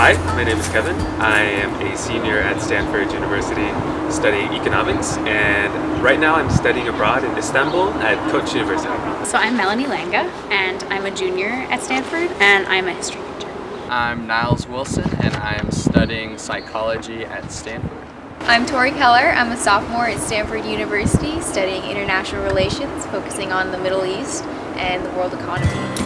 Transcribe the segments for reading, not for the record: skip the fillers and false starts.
Hi, my name is Kevin. I am a senior at Stanford University studying economics, and right now I'm studying abroad in Istanbul at Koç University. So I'm Melanie Langa, and I'm a junior at Stanford, and I'm a history major. I'm Niles Wilson, and I am studying psychology at Stanford. I'm Tori Keller. I'm a sophomore at Stanford University studying international relations, focusing on the Middle East and the world economy.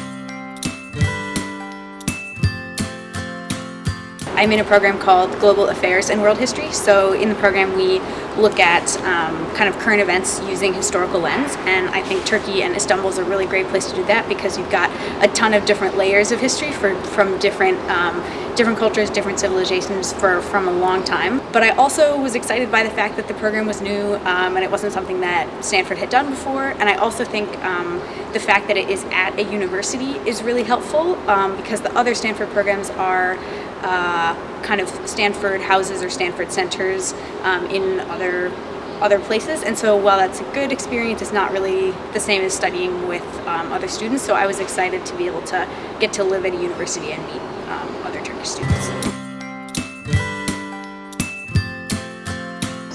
I'm in a program called Global Affairs and World History. So in the program we look at kind of current events using historical lens, and I think Turkey and Istanbul is a really great place to do that because you've got a ton of different layers of history from different cultures, different civilizations from a long time. But I also was excited by the fact that the program was new and it wasn't something that Stanford had done before. And I also think the fact that it is at a university is really helpful because the other Stanford programs are kind of Stanford houses or Stanford centers in other places, and so while that's a good experience, it's not really the same as studying with other students. So I was excited to be able to get to live at a university and meet other Turkish students.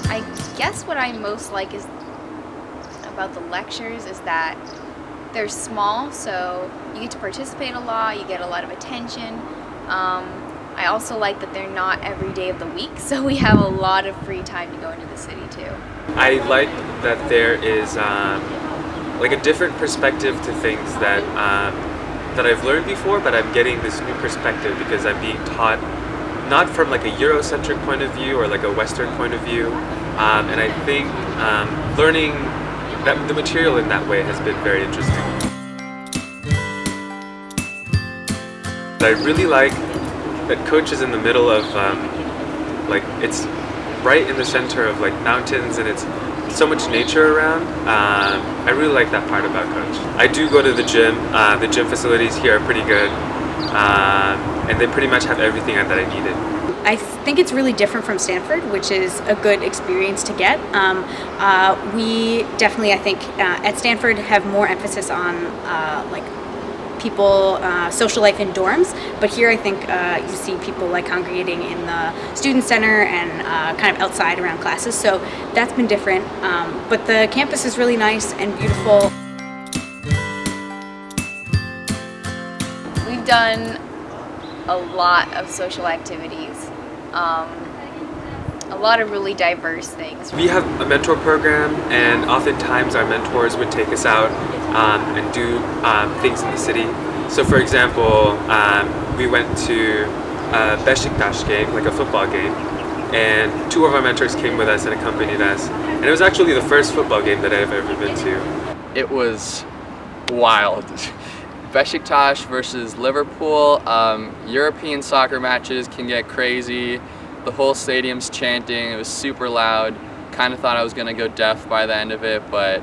I guess what I most like is about the lectures is that they're small, so you get to participate a lot, you get a lot of attention. I also like that they're not every day of the week, so we have a lot of free time to go into the city too. I like that there is like a different perspective to things that I've learned before, but I'm getting this new perspective because I'm being taught not from like a Eurocentric point of view or like a Western point of view, and I think learning the material in that way has been very interesting. I really like that Koç is in the middle of like it's right in the center of like mountains, and it's so much nature around. I really like that part about Koç. I do go to the gym. The gym facilities here are pretty good, and they pretty much have everything that I needed. I think it's really different from Stanford, which is a good experience to get. We definitely, I think, at Stanford have more emphasis on like people, social life in dorms, but here I think you see people like congregating in the student center and kind of outside around classes, so that's been different, but the campus is really nice and beautiful. We've done a lot of social activities, a lot of really diverse things. We have a mentor program, and oftentimes our mentors would take us out and do things in the city. So for example, we went to a Beşiktaş game, like a football game, and two of our mentors came with us and accompanied us. And it was actually the first football game that I've ever been to. It was wild. Beşiktaş versus Liverpool. European soccer matches can get crazy. The whole stadium's chanting. It was super loud. Kind of thought I was going to go deaf by the end of it, but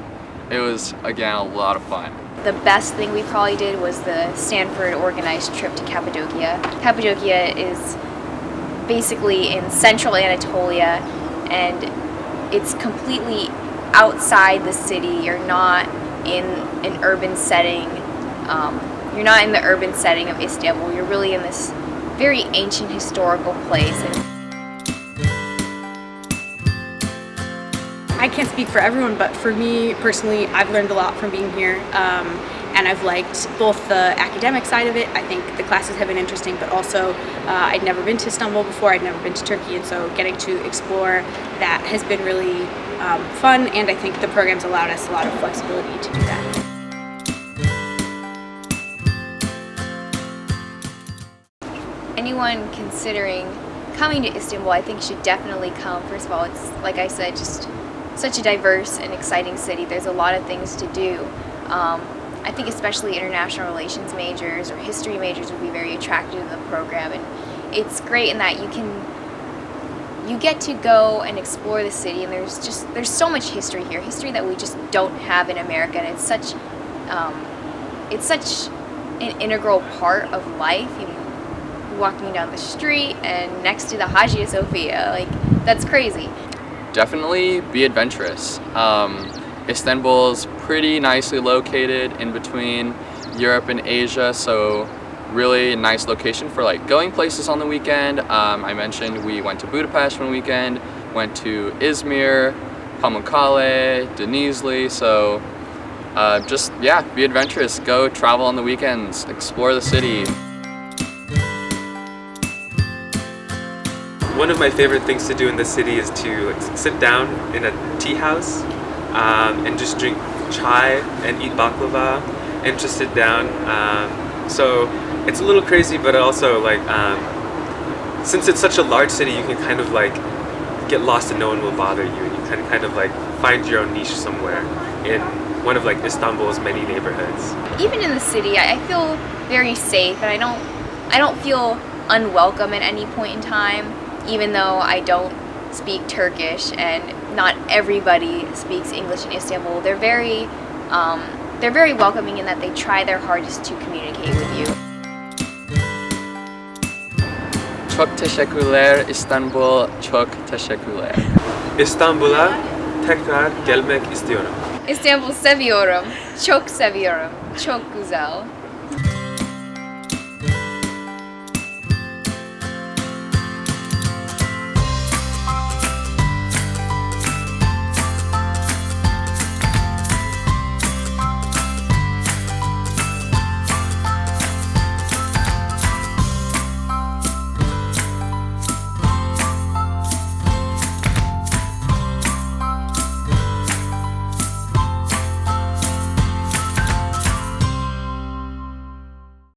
it was, again, a lot of fun. The best thing we probably did was the Stanford organized trip to Cappadocia. Cappadocia is basically in central Anatolia, and it's completely outside the city. You're not in an urban setting. You're not in the urban setting of Istanbul. You're really in this very ancient historical place. I can't speak for everyone, but for me personally, I've learned a lot from being here, and I've liked both the academic side of it. I think the classes have been interesting, but also I'd never been to Istanbul before, I'd never been to Turkey, and so getting to explore that has been really fun, and I think the program's allowed us a lot of flexibility to do that. Anyone considering coming to Istanbul, I think should definitely come. First of all, it's, like I said, just such a diverse and exciting city. There's a lot of things to do. I think especially international relations majors or history majors would be very attracted to the program, and it's great in that you get to go and explore the city, and there's so much history here, history that we just don't have in America, and it's such an integral part of life. You know, walking down the street and next to the Hagia Sophia, like, that's crazy. Definitely be adventurous. Istanbul's pretty nicely located in between Europe and Asia, so really nice location for like going places on the weekend. I mentioned we went to Budapest one weekend, went to Izmir, Pamukkale, Denizli. So just yeah, be adventurous, go travel on the weekends, explore the city. One of my favorite things to do in the city is to like, sit down in a tea house and just drink chai and eat baklava and just sit down. So it's a little crazy, but also like since it's such a large city, you can kind of like get lost and no one will bother you, and you can kind of like find your own niche somewhere in one of like Istanbul's many neighborhoods. Even in the city, I feel very safe, and I don't feel unwelcome at any point in time, even though I don't speak Turkish and not everybody speaks English in Istanbul. They're very welcoming in that they try their hardest to communicate with you. Çok teşekkürler İstanbul, çok teşekkürler. İstanbul'a tekrar gelmek istiyorum. İstanbul seviyorum, çok seviyorum, çok güzel.